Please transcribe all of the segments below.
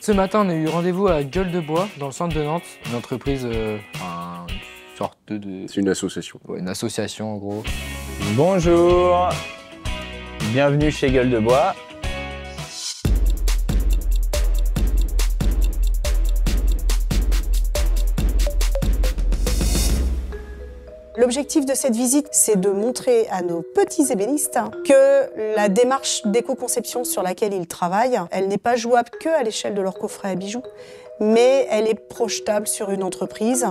Ce matin, on a eu rendez-vous à Gueule de Bois, dans le centre de Nantes. Une entreprise, une sorte de... C'est une association. Ouais, une association en gros. Bonjour, bienvenue chez Gueule de Bois. L'objectif de cette visite, c'est de montrer à nos petits ébénistes que la démarche d'éco-conception sur laquelle ils travaillent, elle n'est pas jouable qu'à l'échelle de leur coffret à bijoux, mais elle est projetable sur une entreprise.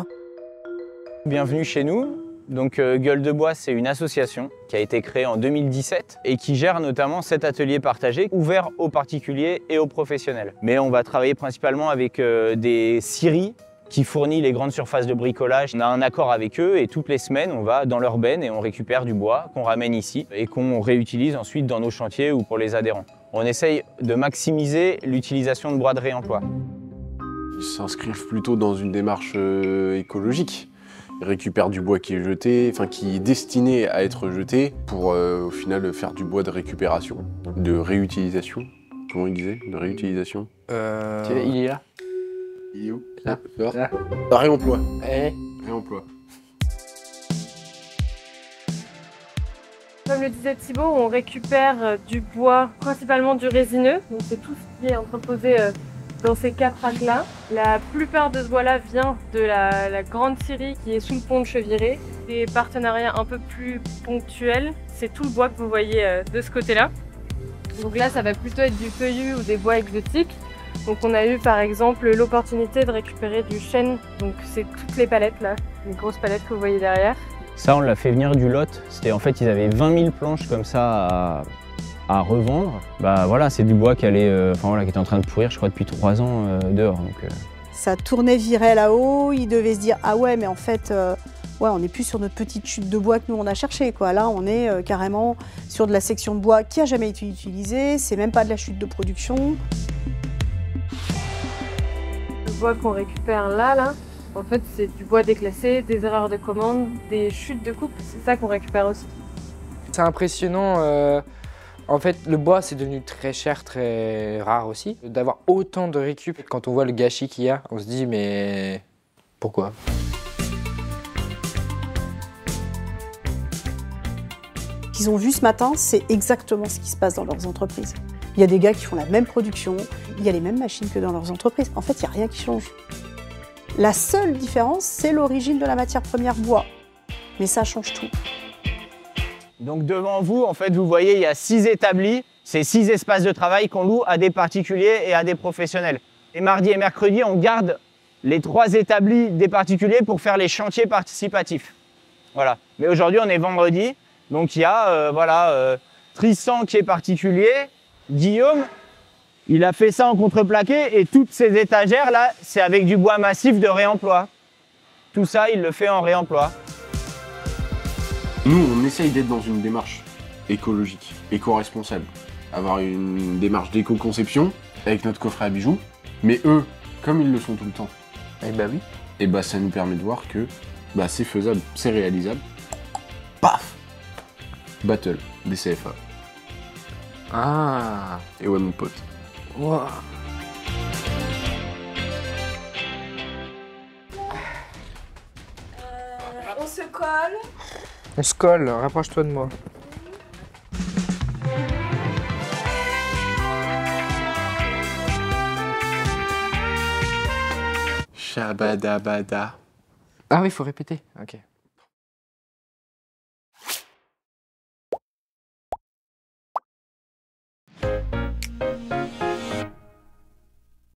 Bienvenue chez nous. Donc Gueule de Bois, c'est une association qui a été créée en 2017 et qui gère notamment cet atelier partagé ouvert aux particuliers et aux professionnels. Mais on va travailler principalement avec des scieries qui fournit les grandes surfaces de bricolage. On a un accord avec eux et toutes les semaines, on va dans leur benne et on récupère du bois qu'on ramène ici et qu'on réutilise ensuite dans nos chantiers ou pour les adhérents. On essaye de maximiser l'utilisation de bois de réemploi. Ils s'inscrivent plutôt dans une démarche écologique. Ils récupèrent du bois qui est jeté, enfin qui est destiné à être jeté pour au final faire du bois de récupération, de réutilisation. Comment il disait? De réutilisation. Il est là. Il est où? Là. Là. Réemploi. Eh. Réemploi. Comme le disait Thibaut, on récupère du bois, principalement du résineux. Donc c'est tout ce qui est entreposé dans ces 4 racks-là. La plupart de ce bois-là vient de la grande scierie qui est sous le pont de Cheviré. Des partenariats un peu plus ponctuels, c'est tout le bois que vous voyez de ce côté-là. Donc là, ça va plutôt être du feuillu ou des bois exotiques. Donc on a eu par exemple l'opportunité de récupérer du chêne, donc c'est toutes les palettes là, les grosses palettes que vous voyez derrière. Ça, on l'a fait venir du Lot. C'était en fait, ils avaient 20 000 planches comme ça à revendre. Bah voilà, c'est du bois qui allait, qui était en train de pourrir, je crois, depuis 3 ans dehors. Donc, Ça tournait, virait là-haut, ils devaient se dire « Ah ouais, mais en fait, ouais, on n'est plus sur notre petite chute de bois que nous on a cherché, quoi. Là, on est carrément sur de la section de bois qui n'a jamais été utilisée, c'est même pas de la chute de production. » Le bois qu'on récupère là, en fait c'est du bois déclassé, des erreurs de commande, des chutes de coupe, c'est ça qu'on récupère aussi. C'est impressionnant. En fait, le bois, c'est devenu très cher, très rare aussi. D'avoir autant de récup, quand on voit le gâchis qu'il y a, on se dit mais pourquoi? Ce qu'ils ont vu ce matin, c'est exactement ce qui se passe dans leurs entreprises. Il y a des gars qui font la même production, il y a les mêmes machines que dans leurs entreprises. En fait, il n'y a rien qui change. La seule différence, c'est l'origine de la matière première bois. Mais ça change tout. Donc devant vous, en fait, vous voyez, il y a 6 établis. C'est 6 espaces de travail qu'on loue à des particuliers et à des professionnels. Et mardi et mercredi, on garde les 3 établis des particuliers pour faire les chantiers participatifs. Voilà. Mais aujourd'hui, on est vendredi. Donc il y a Tristan qui est particulier. Guillaume, il a fait ça en contreplaqué et toutes ces étagères là, c'est avec du bois massif de réemploi. Tout ça, il le fait en réemploi. Nous, on essaye d'être dans une démarche écologique, éco-responsable. Avoir une démarche d'éco-conception avec notre coffret à bijoux. Mais eux, comme ils le sont tout le temps, Eh bah oui. et bah ça nous permet de voir que bah, c'est faisable, c'est réalisable. Paf! Battle, des CFA. Ah. Et ouais mon pote. Wow. On se colle. On se colle, rapproche-toi de moi. Shabadabada. Ah oui, il faut répéter. Ok.